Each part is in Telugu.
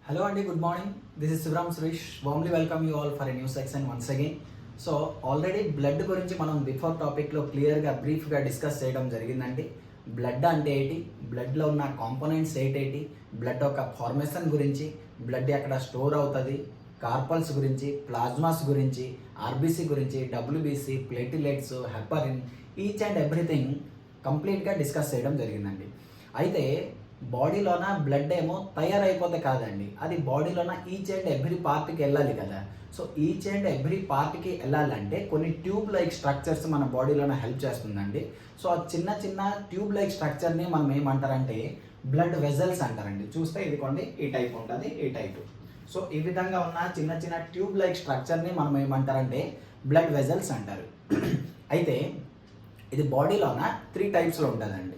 Hello Andy, good morning. This is Sivram Suresh. Warmly welcome you all for a new section once again. So already blood గురించి మనం బిఫోర్ టాపిక్లో క్లియర్గా బ్రీఫ్గా డిస్కస్ చేయడం జరిగిందండి. బ్లడ్ అంటే ఏంటి, బ్లడ్లో ఉన్న కాంపోనెంట్స్ ఏంటి, బ్లడ్ యొక్క ఫార్మేషన్ గురించి, బ్లడ్ ఎక్కడ స్టోర్ అవుతుంది, కార్పల్స్ గురించి, ప్లాజ్మాస్ గురించి, ఆర్బీసీ గురించి, WBC, platelets, heparin, each and everything కంప్లీట్గా డిస్కస్ చేయడం జరిగిందండి. అయితే బాడీలోన బ్లడ్ ఏమో తయారైపోతే కాదండి, అది బాడీలోన ఈచ్ అండ్ ఎవ్రీ పార్ట్కి వెళ్ళాలి కదా. సో ఈచ్ అండ్ ఎవ్రీ పార్ట్కి వెళ్ళాలంటే కొన్ని ట్యూబ్ లైక్ స్ట్రక్చర్స్ మన బాడీలోన హెల్ప్ చేస్తుందండి. సో ఆ చిన్న చిన్న ట్యూబ్ లైక్ స్ట్రక్చర్ని మనం ఏమంటారంటే బ్లడ్ వెజల్స్ అంటారండి. చూస్తే ఇదిగోండి ఈ టైప్ ఉంటుంది, ఈ టైప్. సో ఈ విధంగా ఉన్న చిన్న చిన్న ట్యూబ్ లైక్ స్ట్రక్చర్ని మనం ఏమంటారంటే బ్లడ్ వెజల్స్ అంటారు. అయితే ఇది బాడీలోన 3 టైప్స్లో ఉంటుందండి.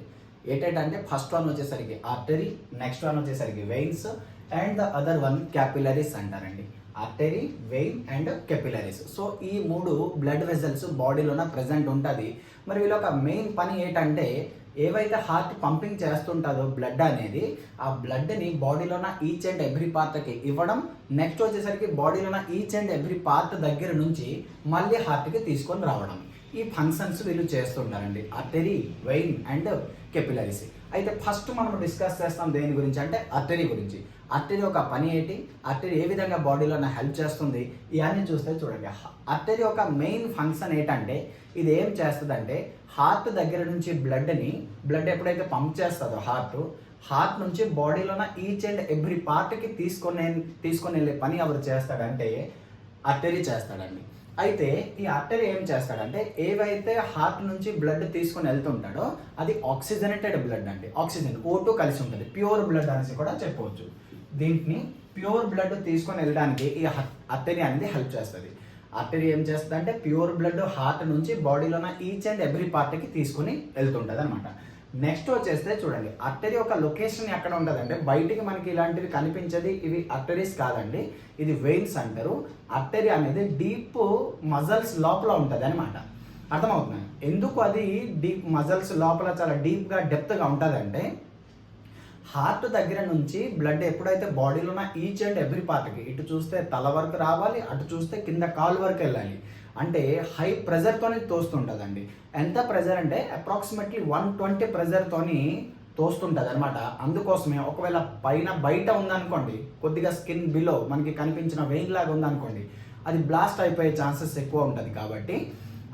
ఏంటంటే ఫస్ట్ వన్ వచ్చేసరికి ఆర్టరీ, నెక్స్ట్ వన్ వచ్చేసరికి veins, and the other one capillaries అంటారండి. Artery, vein and capillaries. So ఈ 3 బ్లడ్ వెజల్స్ బాడీలోన ప్రెజెంట్ ఉంటుంది. మరి వీళ్ళ ఒక మెయిన్ పని ఏంటంటే ఏవైతే హార్ట్ పంపింగ్ చేస్తుంటుందో బ్లడ్ అనేది, ఆ బ్లడ్ని బాడీలోన ఈచ్ అండ్ ఎవ్రీ పార్ట్కి ఇవ్వడం, నెక్స్ట్ వచ్చేసరికి బాడీలోన ఈచ్ అండ్ ఎవ్రీ పార్ట్ దగ్గర నుంచి మళ్ళీ హార్ట్కి తీసుకొని రావడం. ఈ ఫంక్షన్స్ వీళ్ళు చేస్తుంటారండి, ఆర్టరీ, వెయిన్ అండ్ కెపిలరీస్. అయితే ఫస్ట్ మనం డిస్కస్ చేస్తాం దేని గురించి అంటే ఆర్టరీ గురించి. ఆర్టరీ ఒక పని ఏంటి, ఆర్టరీ ఏ విధంగా బాడీలో హెల్ప్ చేస్తుంది, ఇవన్నీ చూస్తే చూడండి. ఆర్టరీ ఒక మెయిన్ ఫంక్షన్ ఏంటంటే ఇది ఏం చేస్తుందంటే హార్ట్ దగ్గర నుంచి బ్లడ్ ఎప్పుడైతే పంప్ చేస్తుందో హార్ట్ నుంచి బాడీలోన ఈచ్ అండ్ ఎవ్రీ పార్ట్కి తీసుకొని వెళ్ళే పని ఎవరు చేస్తాడంటే ఆర్టరీ చేస్తాడండి. అయితే ఈ ఆర్టరీ ఏం చేస్తాడంటే ఏవైతే హార్ట్ నుంచి బ్లడ్ తీసుకొని వెళ్తుంటాడో అది ఆక్సిజనేటెడ్ బ్లడ్ అండి. ఆక్సిజన్ O2 కలిసి ఉంటుంది, ప్యూర్ బ్లడ్ అనేసి కూడా చెప్పవచ్చు. దీంట్ని ప్యూర్ బ్లడ్ తీసుకొని వెళ్ళడానికి ఈ ఆర్టరీ అనేది హెల్ప్ చేస్తుంది. ఆర్టరీ ఏం చేస్తుంది అంటే ప్యూర్ బ్లడ్ హార్ట్ నుంచి బాడీలోన ఈచ్ అండ్ ఎవ్రీ పార్ట్కి తీసుకుని వెళ్తుంటుంది అనమాట. నెక్స్ట్ వచ్చేస్తే చూడండి, ఆర్టరీ ఒక లొకేషన్ ఎక్కడ ఉంటుందంటే బయటికి మనకి ఇలాంటివి కనిపించేది ఇవి ఆర్టరీస్ కాదండి, ఇది వెయిన్స్ అంటారు. ఆర్టరీ అనేది డీప్ మజల్స్ లోపల ఉంటుంది అనమాట. అర్థమవుతుంది ఎందుకు అది డీప్ మజల్స్ లోపల చాలా డీప్గా డెప్త్గా ఉంటుందంటే హార్ట్ దగ్గర నుంచి బ్లడ్ ఎప్పుడైతే బాడీలో ఉన్న ఈచ్ అండ్ ఎవ్రీ పార్ట్కి, ఇటు చూస్తే తల వరకు రావాలి, అటు చూస్తే కింద కాలు వరకు వెళ్ళాలి. అంటే హై ప్రెజర్తోనే తోస్తుంటుందండి. ఎంత ప్రెజర్ అంటే అప్రాక్సిమేట్లీ 120 ప్రెజర్తోని తోస్తుంటుంది అనమాట. అందుకోసమే ఒకవేళ బయట ఉందనుకోండి, కొద్దిగా స్కిన్ బిలో మనకి కనిపించిన వెయిన్ లాగా ఉందనుకోండి, అది బ్లాస్ట్ అయిపోయే ఛాన్సెస్ ఎక్కువ ఉంటుంది. కాబట్టి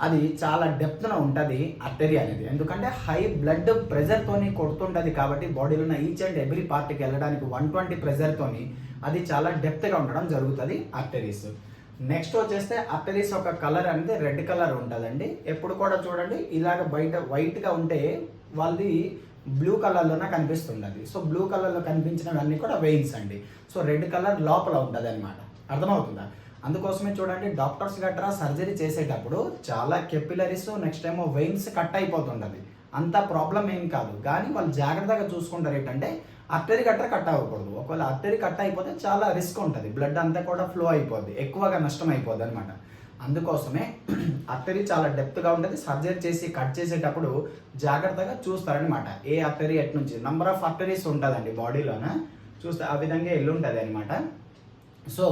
అది చాలా డెప్త్న ఉంటుంది ఆర్టరీ అనేది. ఎందుకంటే హై బ్లడ్ ప్రెజర్తోని కొడుతుంటుంది కాబట్టి బాడీలో ఉన్న ఈచ్ అండ్ ఎవ్రీ పార్ట్కి వెళ్ళడానికి 120 ప్రెజర్తోని అది చాలా డెప్త్గా ఉండడం జరుగుతుంది ఆర్టరీస్. నెక్స్ట్ వచ్చేస్తే ఆర్టరీస్ ఒక కలర్ అనేది రెడ్ కలర్ ఉంటుందండి. ఎప్పుడు కూడా చూడండి ఇలాగ బయట వైట్గా ఉంటే వాళ్ళది బ్లూ కలర్లోనే కనిపిస్తుంది. సో బ్లూ కలర్లో కనిపించినవన్నీ కూడా వెయిన్స్ అండి. సో రెడ్ కలర్ లోపల ఉంటుంది అనమాట. అర్థమవుతుందా? అందుకోసమే చూడండి డాక్టర్స్ గట్రా సర్జరీ చేసేటప్పుడు చాలా కెపిలరీస్ నెక్స్ట్ ఏమో వెయిన్స్ కట్ అయిపోతుంటుంది. అంత ప్రాబ్లం ఏం కాదు, కానీ వాళ్ళు జాగ్రత్తగా చూసుకుంటారు ఏంటంటే ఆర్టరీ గట్రా కట్ అవ్వకూడదు. ఒకవేళ ఆర్టరీ కట్ అయిపోతే చాలా రిస్క్ ఉంటుంది, బ్లడ్ అంతా కూడా ఫ్లో అయిపోద్ది, ఎక్కువగా నష్టం అయిపోద్ది అనమాట. అందుకోసమే ఆర్టరీ చాలా డెప్త్గా ఉంటుంది. సర్జరీ చేసి కట్ చేసేటప్పుడు జాగ్రత్తగా చూస్తారనమాట. ఏ ఆర్టరీ ఎట్ నుంచి నంబర్ ఆఫ్ ఆర్టరీస్ ఉంటుందండి బాడీలోన, చూస్తే ఆ విధంగా ఎల్లు ఉంటుంది అనమాట. సో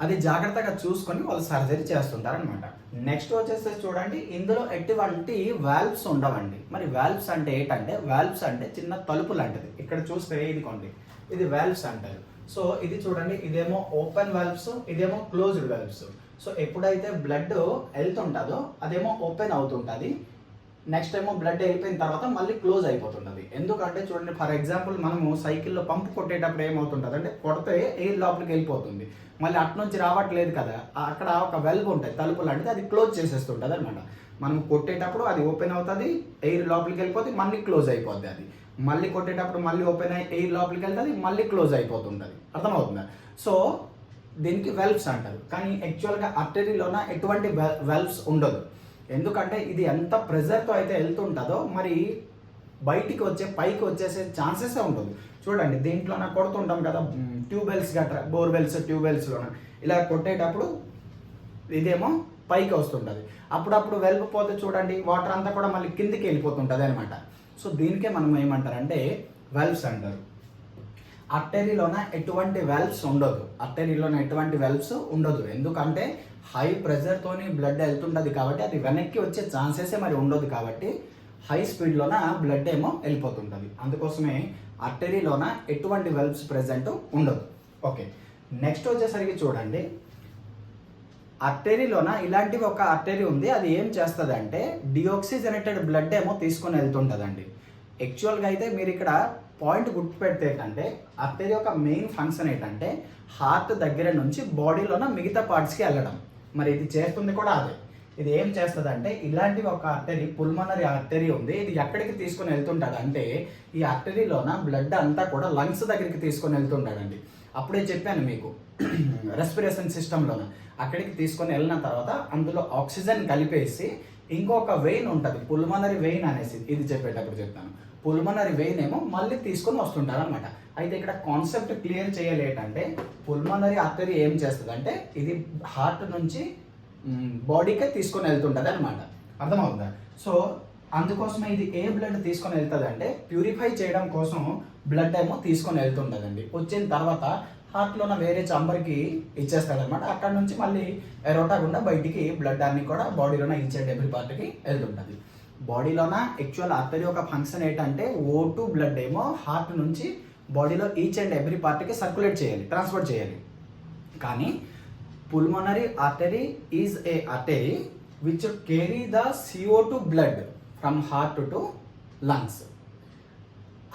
అది జాగ్రత్తగా చూసుకొని వాళ్ళు సర్జరీ చేస్తుంటారనమాట. నెక్స్ట్ వచ్చేసి చూడండి, ఇందులో ఎటువంటి వాల్వ్స్ ఉండవండి. మరి వాల్వ్స్ అంటే ఏంటంటే వాల్వ్స్ అంటే చిన్న తలుపు లాంటిది. ఇక్కడ చూస్తే ఇదిగోండి, ఇది వాల్వ్స్ అంటారు. సో ఇది చూడండి, ఇదేమో ఓపెన్ వాల్వ్స్, ఇదేమో క్లోజ్డ్ వాల్వ్స్. సో ఎప్పుడైతే బ్లడ్ వెళ్తుంటుందో అదేమో ఓపెన్ అవుతుంటుంది, నెక్స్ట్ ఏమో బ్లడ్ వెళ్ళిపోయిన తర్వాత మళ్ళీ క్లోజ్ అయిపోతుంటుంది. ఎందుకంటే చూడండి, ఫర్ ఎగ్జాంపుల్ మనము సైకిల్లో పంపు కొట్టేటప్పుడు ఏమవుతుంటుంది అంటే కొడితే ఎయిర్ లోపలికి వెళ్ళిపోతుంది, మళ్ళీ అటు నుంచి రావట్లేదు కదా, అక్కడ ఒక వెల్వ్ ఉంటుంది తలుపు లాంటిది, అది క్లోజ్ చేసేస్తుంటుంది అనమాట. మనం కొట్టేటప్పుడు అది ఓపెన్ అవుతుంది, ఎయిర్ లోపలికి వెళ్ళిపోతే మళ్ళీ క్లోజ్ అయిపోద్ది. అది మళ్ళీ కొట్టేటప్పుడు మళ్ళీ ఓపెన్ అయ్యి ఎయిర్ లోపలికి వెళ్తుంది, మళ్ళీ క్లోజ్ అయిపోతుంటుంది. అర్థమవుతుందా? సో దీనికి వెల్వ్స్ అంటారు. కానీ యాక్చువల్గా ఆర్టరీలోన ఎటువంటి వెల్వ్స్ ఉండదు. ఎందుకంటే ఇది ఎంత ప్రెజర్తో అయితే వెళ్తుంటుందో మరి బయటికి పైకి వచ్చేసే ఛాన్సెస్ ఉండదు. చూడండి దీంట్లోన కొడుతుంటాం కదా ట్యూబెల్స్ గట్రా, బోర్వెల్స్ ట్యూబెల్స్లోన ఇలా కొట్టేటప్పుడు ఇదేమో పైకి వస్తుంటుంది. అప్పుడప్పుడు వెళ్ళిపోతే చూడండి వాటర్ అంతా కూడా మళ్ళీ కిందికి వెళ్ళిపోతుంటుంది అనమాట. సో దీనికే మనం ఏమంటారంటే వెల్వ్స్ అంటారు. ఆర్టరీలోన ఎటువంటి వెల్వ్స్ ఉండదు. ఎందుకంటే హై ప్రెషర్తోని బ్లడ్ వెళ్తుంటుంది కాబట్టి అది వెనక్కి వచ్చే ఛాన్సెసే మరి ఉండదు. కాబట్టి హై స్పీడ్లోన బ్లడ్ ఏమో వెళ్ళిపోతుంటుంది. అందుకోసమే ఆర్టరీలోన ఎటువంటి వెల్వ్స్ ప్రెజెంట్ ఉండదు. ఓకే, నెక్స్ట్ వచ్చేసరికి చూడండి, ఆర్టరీలోన ఇలాంటివి ఒక ఆర్టరీ ఉంది. అది ఏం చేస్తుంది అంటే డిఆక్సిజనేటెడ్ బ్లడ్ ఏమో తీసుకొని వెళ్తుంటుందండి. యాక్చువల్గా అయితే మీరు ఇక్కడ పాయింట్ గుర్తుపెడితే ఏంటంటే ఆర్టరీ యొక్క మెయిన్ ఫంక్షన్ ఏంటంటే హార్ట్ దగ్గర నుంచి బాడీలోన మిగతా పార్ట్స్కి వెళ్ళడం. మరి ఇది చేస్తుంది కూడా అదే. ఇది ఏం చేస్తుంది అంటే ఇలాంటివి ఒక ఆర్టరీ, పుల్మనరీ ఆర్టరీ ఉంది. ఇది ఎక్కడికి తీసుకొని వెళ్తుంటాడు అంటే ఈ ఆర్టరీలోన బ్లడ్ అంతా కూడా లంగ్స్ దగ్గరికి తీసుకొని వెళ్తుంటాడండి. అప్పుడే చెప్పాను మీకు రెస్పిరేషన్ సిస్టంలోన అక్కడికి తీసుకొని వెళ్ళిన తర్వాత అందులో ఆక్సిజన్ కలిపేసి ఇంకొక వెయిన్ ఉంటుంది, పుల్మనరీ వెయిన్ అనేసి, ఇది చెప్పేటప్పుడు చెప్తాను. పుల్మనరీ వెయిన్ ఏమో మళ్ళీ తీసుకొని వస్తుంటారు అనమాట. అయితే ఇక్కడ కాన్సెప్ట్ క్లియర్ చేయాలి ఏంటంటే పుల్మనరీ ఆర్టరీ ఏం చేస్తుంది అంటే ఇది హార్ట్ నుంచి బాడీకే తీసుకొని వెళ్తుంటుంది అనమాట. అర్థమవుతుందా? సో అందుకోసమే ఇది ఏ బ్లడ్ తీసుకొని వెళ్తుంది అంటే ప్యూరిఫై చేయడం కోసం బ్లడ్ ఏమో తీసుకొని వెళ్తుంటుందండి. వచ్చిన తర్వాత హార్ట్లోన వేరే చాంబర్కి ఇచ్చేస్తాడనమాట. అక్కడ నుంచి మళ్ళీ ఎరోటా గుండా బయటికి బ్లడ్ అన్ని కూడా బాడీలోన ఈచ్ అండ్ ఎవ్రీ పార్ట్కి వెళ్తుంటుంది. బాడీలోన యాక్చువల్ ఆర్టరీ యొక్క ఫంక్షన్ ఏంటంటే O2 బ్లడ్ ఏమో హార్ట్ నుంచి బాడీలో ఈచ్ అండ్ ఎవ్రీ పార్ట్కి సర్క్యులేట్ చేయాలి, ట్రాన్స్ఫర్ చేయాలి. కానీ pulmonary artery is a artery which carry the CO2 blood from heart to lungs.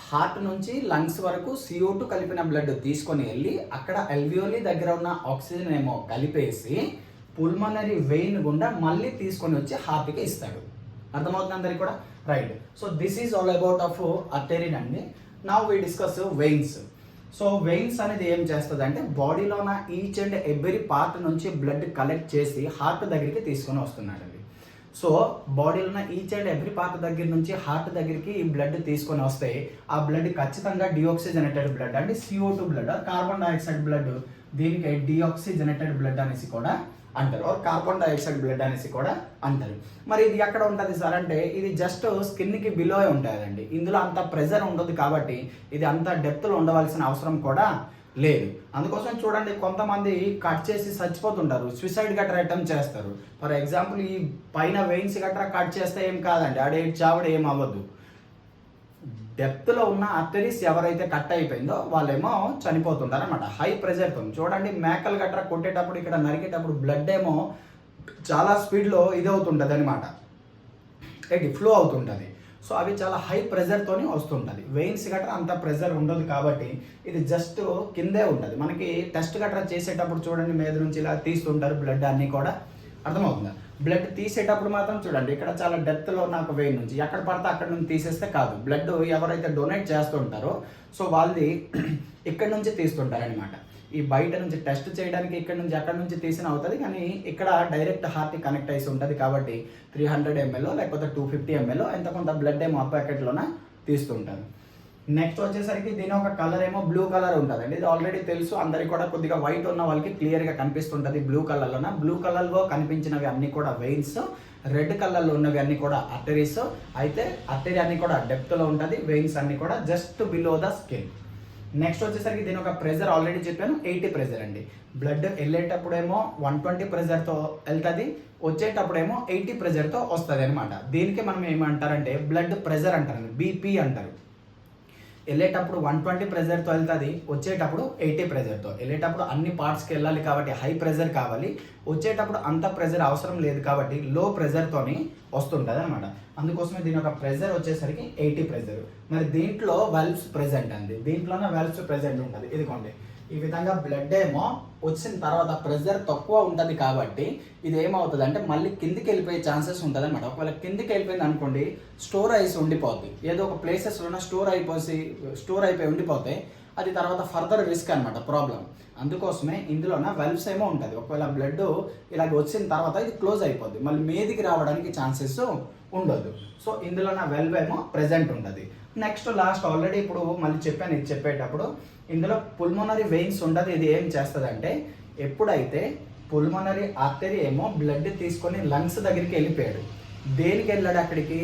Heart నుంచి లంగ్స్ వరకు CO2 కలిపిన బ్లడ్ తీసుకొని వెళ్ళి అక్కడ అల్వియోలి దగ్గర ఉన్న ఆక్సిజన్ ఏమో కలిపేసి పుల్మనరీ వెయిన్ గుండా మళ్ళీ తీసుకొని వచ్చి హార్ట్కి ఇస్తాడు. అర్థమవుతుంది అందరికి కూడా? Right. So this is all about of artery అండి. Now we discuss veins. So veins అనేది ఏం చేస్తుంది అంటే బాడీలోన ఈచ్ అండ్ ఎవ్రీ పార్ట్ నుంచి బ్లడ్ కలెక్ట్ చేసి హార్ట్ దగ్గరికి తీసుకొని వస్తున్నాడండి. సో బాడీలో ఈచ్ అండ్ ఎవ్రీ పార్ట్ దగ్గర నుంచి హార్ట్ దగ్గరికి ఈ బ్లడ్ తీసుకొని వస్తే ఆ బ్లడ్ ఖచ్చితంగా డిఆక్సిజనేటెడ్ బ్లడ్ అంటే CO2 blood, carbon dioxide blood, దీనికి డిఆక్సిజనేటెడ్ బ్లడ్ అనేసి కూడా అంటారు, కార్బన్ డైఆక్సైడ్ బ్లడ్ అనేసి కూడా అంటారు. మరి ఇది ఎక్కడ ఉంటుంది సార్ అంటే ఇది జస్ట్ స్కిన్కి బిలో ఉంటుందండి. ఇందులో అంత ప్రెజర్ ఉండదు కాబట్టి ఇది అంత డెప్త్లో ఉండవలసిన అవసరం కూడా లేదు. అందుకోసం చూడండి కొంతమంది కట్ చేసి చచ్చిపోతుంటారు, సూసైడ్ గట్రా అటెంప్ట్ చేస్తారు. ఫర్ ఎగ్జాంపుల్ ఈ పైన వెయిన్స్ గట్రా కట్ చేస్తే ఏం కాదండి, ఆడే చావుడు ఏం అవ్వదు. డెప్త్లో ఉన్న ఆర్టరీస్ ఎవరైతే కట్ అయిపోయిందో వాళ్ళేమో చనిపోతుంటారు అనమాట హై ప్రెజర్తో. చూడండి మేకలు గట్రా కొట్టేటప్పుడు ఇక్కడ నరికేటప్పుడు బ్లడ్ ఏమో చాలా స్పీడ్లో ఇది అవుతుంటుంది అనమాట, ఫ్లో అవుతుంటుంది. సో అవి చాలా హై ప్రెజర్తోని వస్తుంటుంది. వెయిన్స్ గట్రా అంత ప్రెజర్ ఉండదు కాబట్టి ఇది జస్ట్ కిందే ఉంటుంది. మనకి టెస్ట్ గట్రా చేసేటప్పుడు చూడండి మీద నుంచి ఇలా తీస్తుంటారు బ్లడ్ అన్నీ కూడా. అర్థమవుతుందా? బ్లడ్ తీసేటప్పుడు మాత్రం చూడండి ఇక్కడ చాలా డెప్త్లో ఉన్న ఒక వెయిన్ నుంచి ఎక్కడ పడితే అక్కడ నుంచి తీసేస్తే కాదు. బ్లడ్ ఎవరైతే డొనేట్ చేస్తుంటారో సో వాళ్ళది ఇక్కడ నుంచి తీస్తుంటారనమాట. ఈ బయట నుంచి టెస్ట్ చేయడానికి ఇక్కడ నుంచి అక్కడ నుంచి తీసిన అవుతుంది, కానీ ఇక్కడ డైరెక్ట్ హార్ట్కి కనెక్ట్ అయి ఉంటుంది కాబట్టి 300 ml లేకపోతే 250 ml ఎంత కొంత బ్లడ్ ఏమో ఆ ప్యాకెట్లోన తీస్తుంటారు. నెక్స్ట్ వచ్చేసరికి దీని ఒక కలర్ ఏమో బ్లూ కలర్ ఉంటుంది అండి. ఇది ఆల్రెడీ తెలుసు అందరికి కూడా. కొద్దిగా వైట్ ఉన్న వాళ్ళకి క్లియర్గా కనిపిస్తుంటుంది బ్లూ కలర్లోన. బ్లూ కలర్లో కనిపించినవి అన్నీ కూడా వెయిన్స్, రెడ్ కలర్లో ఉన్నవి అన్నీ కూడా ఆర్టరీస్. అయితే ఆర్టరీ అన్నీ కూడా డెప్త్లో ఉంటుంది, వెయిన్స్ అన్నీ కూడా just below the skin. Next వచ్చేసరికి దీని ఒక ప్రెజర్ ఆల్రెడీ చెప్పాను 80 ప్రెజర్ అండి. బ్లడ్ వెళ్ళేటప్పుడేమో 120 ప్రెజర్తో వెళ్తుంది, వచ్చేటప్పుడేమో 80 ప్రెజర్తో వస్తుంది అనమాట. దీనికి మనం ఏమంటారంటే బ్లడ్ ప్రెజర్ అంటారు, BP అంటారు. వెళ్ళేటప్పుడు 120 ప్రెజర్తో వెళ్తుంది, వచ్చేటప్పుడు 80 ప్రెజర్తో. వెళ్ళేటప్పుడు అన్ని పార్ట్స్కి వెళ్ళాలి కాబట్టి హై ప్రెజర్ కావాలి, వచ్చేటప్పుడు అంత ప్రెజర్ అవసరం లేదు కాబట్టి లో ప్రెజర్తోని వస్తుంటుంది అనమాట. అందుకోసమే దీని ఒక ప్రెజర్ వచ్చేసరికి 80 ప్రెజర్. మరి దీంట్లో వెల్వ్స్ ప్రెజెంట్ అండి, దీంట్లోనే వెల్వ్స్ ప్రెజెంట్ ఉంటుంది. ఇదిగోండి ఈ విధంగా బ్లడ్ ఏమో వచ్చిన తర్వాత ప్రెజర్ తక్కువ ఉంటుంది కాబట్టి ఇది ఏమవుతుంది అంటే మళ్ళీ కిందికి వెళ్ళిపోయే ఛాన్సెస్ ఉంటుంది అనమాట. ఒకవేళ కిందికి వెళ్ళిపోయింది అనుకోండి స్టోర్ అయ్యి ఉండిపోద్ది, ఏదో ఒక ప్లేసెస్లోనే స్టోర్ అయిపోయి ఉండిపోతే అది తర్వాత ఫర్దర్ రిస్క్ అనమాట, ప్రాబ్లం. అందుకోసమే ఇందులోన వెల్వ్స్ ఏమో ఉంటుంది. ఒకవేళ బ్లడ్ ఇలాగ వచ్చిన తర్వాత ఇది క్లోజ్ అయిపోద్ది, మళ్ళీ మీదికి రావడానికి ఛాన్సెస్ ఉండదు. సో ఇందులో నా వెల్వ్ ఏమో ప్రెజెంట్ ఉంటుంది. నెక్స్ట్ లాస్ట్ ఆల్రెడీ ఇప్పుడు మళ్ళీ చెప్పాను, ఇది చెప్పేటప్పుడు ఇందులో పుల్మోనరీ వెయిన్స్ ఉంటుంది. ఇది ఏం చేస్తుంది అంటే ఎప్పుడైతే పుల్మోనరీ ఆర్టరీ ఏమో బ్లడ్ తీసుకొని లంగ్స్ దగ్గరికి వెళ్ళిపోయాడు, దేనికి వెళ్ళాడు అక్కడికి?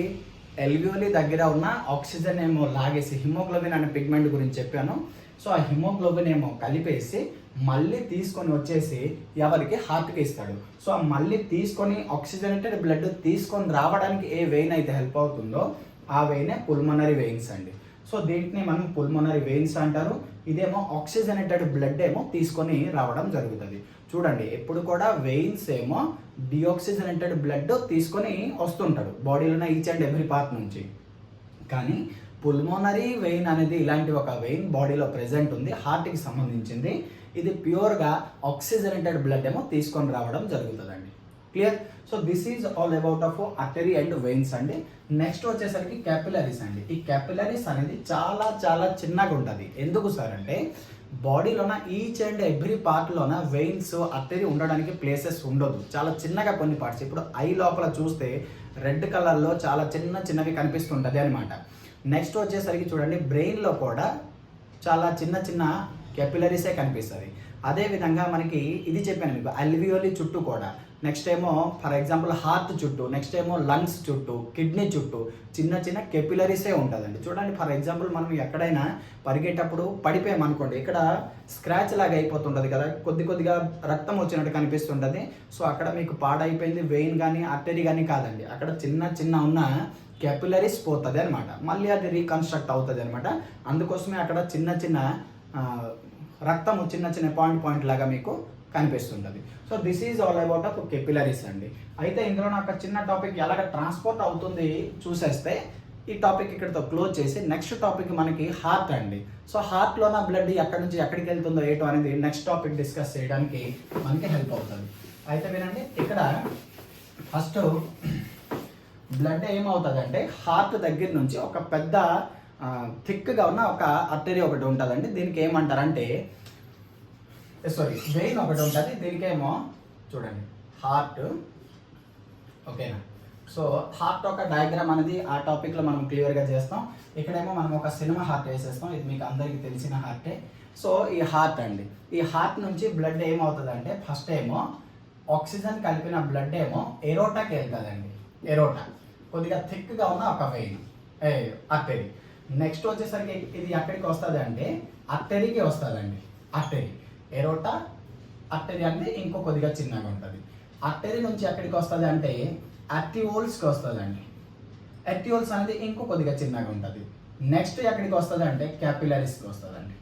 ఎల్వియోలి దగ్గర ఉన్న ఆక్సిజన్ ఏమో లాగేసి హిమోగ్లోబిన్ అనే పిగ్మెంట్ గురించి చెప్పాను. సో ఆ హిమోగ్లోబిన్ ఏమో కలిపేసి మళ్ళీ తీసుకొని వచ్చేసి ఎవరికి హార్ట్కి ఇస్తాడు. సో మళ్ళీ తీసుకొని ఆక్సిజనేటెడ్ బ్లడ్ తీసుకొని రావడానికి ఏ వెయిన్ అయితే హెల్ప్ అవుతుందో ఆ వెయినే పుల్మనరీ వెయిన్స్ అండి. సో దీంట్ని మనం పుల్మనరీ వెయిన్స్ అంటారు. ఇదేమో ఆక్సిజనేటెడ్ బ్లడ్ ఏమో తీసుకొని రావడం జరుగుతుంది. చూడండి, ఎప్పుడు కూడా వెయిన్స్ ఏమో డిఆక్సిజనేటెడ్ బ్లడ్ తీసుకొని వస్తుంటాడు బాడీలోనే ఈచ్ అండ్ ఎవ్రీ పార్ట్ నుంచి. కానీ పుల్మోనరీ వెయిన్ అనేది ఇలాంటి ఒక వెయిన్ బాడీలో ప్రెజెంట్ ఉంది, హార్ట్కి సంబంధించింది. ఇది ప్యూర్గా ఆక్సిజనేటెడ్ బ్లడ్ ఏమో తీసుకొని రావడం జరుగుతుందండి. Clear? So this is all about of artery and veins అండి. నెక్స్ట్ వచ్చేసరికి క్యాపిలరీస్ అండి. ఈ క్యాపిలరీస్ అనేది చాలా చాలా చిన్నగా ఉంటుంది. ఎందుకు సార్ అంటే బాడీలోన ఈచ్ అండ్ ఎవ్రీ పార్ట్లోన వెయిన్స్ ఆర్టరీ ఉండడానికి ప్లేసెస్ ఉండదు, చాలా చిన్నగా కొన్ని పార్ట్స్. ఇప్పుడు ఐ లోపల చూస్తే రెడ్ కలర్లో చాలా చిన్నవి కనిపిస్తుంటుంది అనమాట. నెక్స్ట్ వచ్చేసరికి చూడండి, బ్రెయిన్లో కూడా చాలా చిన్న క్యాపిలరీసే కనిపిస్తుంది. అదేవిధంగా మనకి ఇది చెప్పాను మీకు, అల్వియోలి చుట్టూ కూడా, నెక్స్ట్ ఏమో ఫర్ ఎగ్జాంపుల్ హార్ట్ చుట్టూ, నెక్స్ట్ ఏమో లంగ్స్ చుట్టూ, కిడ్నీ చుట్టూ చిన్న కెపిలరీసే ఉంటుందండి. చూడండి, ఫర్ ఎగ్జాంపుల్ మనం ఎక్కడైనా పరిగెట్టప్పుడు పడిపోయామనుకోండి, ఇక్కడ స్క్రాచ్ లాగా అయిపోతుంటుంది కదా, కొద్దిగా రక్తం వచ్చినట్టు కనిపిస్తుంటుంది. సో అక్కడ మీకు పాడైపోయింది వెయిన్ కానీ ఆర్టరీ కానీ కాదండి, అక్కడ చిన్న ఉన్న క్యాపిలరీస్ పోతుంది అనమాట. మళ్ళీ అది రీకన్స్ట్రక్ట్ అవుతుంది అనమాట. అందుకోసమే అక్కడ చిన్న రక్తము చిన్న పాయింట్ లాగా మీకు కనిపిస్తుంటుంది. So this is all about of capillaries అండి. అయితే ఇందులో నాకు చిన్న టాపిక్ ఎలాగ ట్రాన్స్పోర్ట్ అవుతుంది చూసేస్తే ఈ టాపిక్ ఇక్కడితో క్లోజ్ చేసి నెక్స్ట్ టాపిక్ మనకి హార్ట్ అండి. సో హార్ట్లోన బ్లడ్ ఎక్కడి నుంచి ఎక్కడికి వెళ్తుందో ఏంటో అనేది నెక్స్ట్ టాపిక్ డిస్కస్ చేయడానికి మనకి హెల్ప్ అవుతుంది. అయితే వినండి, ఇక్కడ ఫస్ట్ బ్లడ్ ఏమవుతుంది అంటే హార్ట్ దగ్గర నుంచి ఒక పెద్ద థిక్గా ఉన్న ఒక ఆర్టరీ ఒకటి ఉంటుందండి. దీనికి ఏమంటారంటే వెయిన్ ఒకటి ఉంటుంది. దీనికేమో చూడండి హార్ట్, ఓకేనా. సో హార్ట్ ఒక డయాగ్రామ్ అనేది ఆ టాపిక్లో మనం క్లియర్గా చేస్తాం. ఇక్కడేమో మనం ఒక సినిమా హార్ట్ వేసేస్తాం, ఇది మీకు అందరికీ తెలిసిన హార్టే. సో ఈ హార్ట్ అండి, ఈ హార్ట్ నుంచి బ్లడ్ ఏమవుతుంది అంటే ఫస్ట్ ఏమో ఆక్సిజన్ కలిపిన బ్లడ్ ఏమో ఎరోటాకి వెళ్తుందండి. ఎరోటా కొద్దిగా థిక్గా ఉన్న ఒక వెయిన్ ఆర్టరీ. నెక్స్ట్ వచ్చేసరికి ఇది ఎక్కడికి వస్తుంది అంటే ఆర్టరీకి వస్తుందండి. ఆర్టరీ, ఎరోటా, ఆర్టరీ అంటే ఇంకో కొద్దిగా చిన్నగా ఉంటుంది. ఆర్టరీ నుంచి ఎక్కడికి వస్తుంది అంటే ఆర్టియోల్స్కి వస్తుందండి. ఆర్టియోల్స్ అనేది ఇంకో కొద్దిగా చిన్నగా ఉంటుంది. నెక్స్ట్ ఎక్కడికి వస్తుంది అంటే క్యాపిలరీస్కి వస్తుందండి.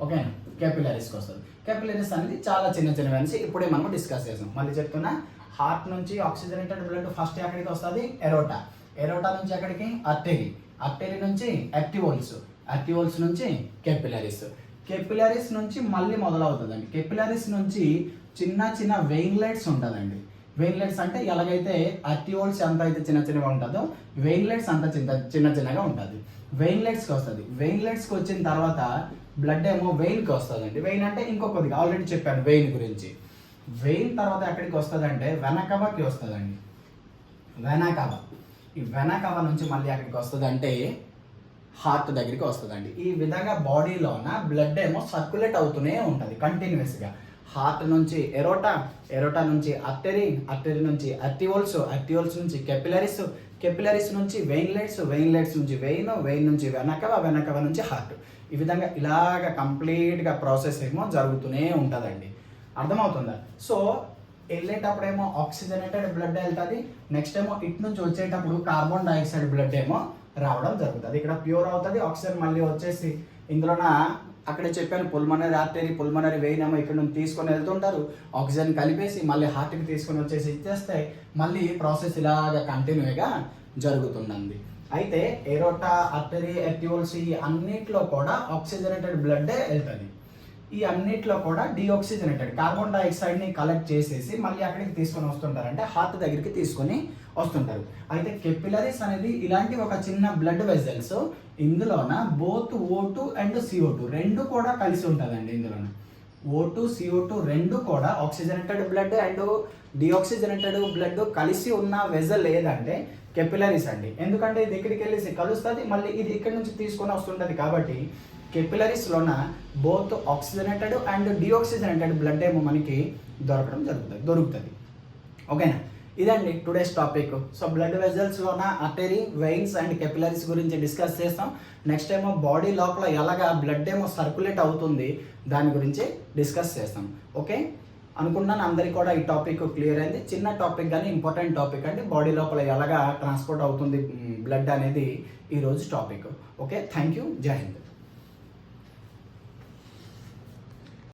ఓకేనా, క్యాపిలరీస్కి వస్తుంది. క్యాపిలరీస్ అనేది చాలా చిన్నవి అనేసి ఇప్పుడే మనం డిస్కస్ చేసాం. మళ్ళీ చెప్తున్నా, హార్ట్ నుంచి ఆక్సిజనేటెడ్ బ్లడ్ ఫస్ట్ ఎక్కడికి వస్తుంది ఎరోటా, ఎరోటా నుంచి ఎక్కడికి ఆర్టరీ, ఆర్టరీ నుంచి ఆర్టియోల్స్ నుంచి కెపిలరీస్ నుంచి మళ్ళీ మొదలవుతుందండి. కెపిలరీస్ నుంచి చిన్న వెయిన్లెట్స్ ఉంటుందండి. వెయిన్లెట్స్ అంటే ఎలాగైతే ఆర్టియోల్స్ ఎంత అయితే చిన్నగా ఉంటుందో వెయిన్లెట్స్ అంత చిన్నగా ఉంటుంది. వెయిన్లెట్స్కి వస్తుంది. వెయిన్లెట్స్కి వచ్చిన తర్వాత బ్లడ్ ఏమో వెయిన్కి వస్తుందండి. వెయిన్ అంటే ఇంకో కొద్దిగా ఆల్రెడీ చెప్పాను వెయిన్ గురించి. వెయిన్ తర్వాత ఎక్కడికి వస్తుంది అంటే వెనకవకి వస్తుందండి. ఈ వెనకవ నుంచి మళ్ళీ ఎక్కడికి వస్తుంది అంటే హార్ట్ దగ్గరికి వస్తుందండి. ఈ విధంగా బాడీలోన బ్లడ్ ఏమో సర్క్యులేట్ అవుతూనే ఉంటుంది కంటిన్యూస్గా. హార్ట్ నుంచి ఎరోటా నుంచి ఆర్టరీ నుంచి ఆర్టియోల్స్ నుంచి కెపిలరీస్ నుంచి వెయిన్లెట్స్ నుంచి వెయిన్ నుంచి వెనకవ నుంచి హార్ట్. ఈ విధంగా ఇలాగ కంప్లీట్గా ప్రాసెస్ ఏమో జరుగుతూనే ఉంటుందండి. అర్థమవుతుందా? సో వెళ్ళేటప్పుడేమో ఆక్సిజనేటెడ్ బ్లడ్ వెళ్తుంది. నెక్స్ట్ ఏమో ఇటు నుంచి వచ్చేటప్పుడు కార్బన్ డైఆక్సైడ్ బ్లడ్ ఏమో రావడం జరుగుతుంది. ఇక్కడ ప్యూర్ అవుతుంది, ఆక్సిజన్ మళ్ళీ వచ్చేసి ఇందులోన అక్కడే చెప్పాను పుల్మనరీ ఆర్టరీ, పుల్మనరీ వెయిన్ ఏమో ఇక్కడ నుంచి తీసుకొని వెళ్తుంటారు, ఆక్సిజన్ కలిపేసి మళ్ళీ హార్ట్కి తీసుకొని వచ్చేసి ఇచ్చేస్తే మళ్ళీ ప్రాసెస్ ఇలాగ కంటిన్యూగా జరుగుతుందండి. అయితే ఎరోటా, ఆర్టరీ, ఆర్టియోల్స్ ఈ అన్నిట్లో కూడా ఆక్సిజనేటెడ్ బ్లడ్డే వెళ్తుంది. ఈ అన్నిట్లో కూడా డిఆక్సిజనేటెడ్ కార్బన్ డైఆక్సైడ్ని కలెక్ట్ చేసేసి మళ్ళీ అక్కడికి తీసుకొని వస్తుంటారు, అంటే హార్ట్ దగ్గరికి తీసుకొని వస్తుంటారు. అయితే కెపిలరీస్ అనేది ఇలాంటి ఒక చిన్న బ్లడ్ వెజల్స్. ఇందులోన బోత్ O2 అండ్ CO2 రెండు కూడా కలిసి ఉంటుందండి. ఇందులోన O2 CO2 రెండు కూడా oxygenated blood and deoxygenated blood కలిసి ఉన్న వెజల్ ఏదంటే కెపిలరీస్ అండి. ఎందుకంటే ఇది ఇక్కడికి వెళ్ళేసి కలుస్తుంది, మళ్ళీ ఇది ఇక్కడ నుంచి తీసుకొని వస్తుంటుంది. కాబట్టి కెపిలరీస్లోన both oxygenated and deoxygenated blood ఏమో మనకి దొరుకుతుంది. ఓకేనా? ఇదండి టుడేస్ టాపిక్. సో బ్లడ్ వెజల్స్లో ఉన్న ఆర్టరీ, వెయిన్స్ అండ్ కెపిలరీస్ గురించి డిస్కస్ చేస్తాం. నెక్స్ట్ ఏమో బాడీ లోపల ఎలాగా బ్లడ్ ఏమో సర్క్యులేట్ అవుతుంది దాని గురించి డిస్కస్ చేస్తాం. ఓకే, అనుకున్నాను అందరికీ కూడా ఈ టాపిక్ క్లియర్ అయింది. చిన్న టాపిక్ కానీ ఇంపార్టెంట్ టాపిక్ అండి. బాడీ లోపల ఎలాగా ట్రాన్స్పోర్ట్ అవుతుంది బ్లడ్ అనేది ఈరోజు టాపిక్. ఓకే, థ్యాంక్ యూ, జై హింద్.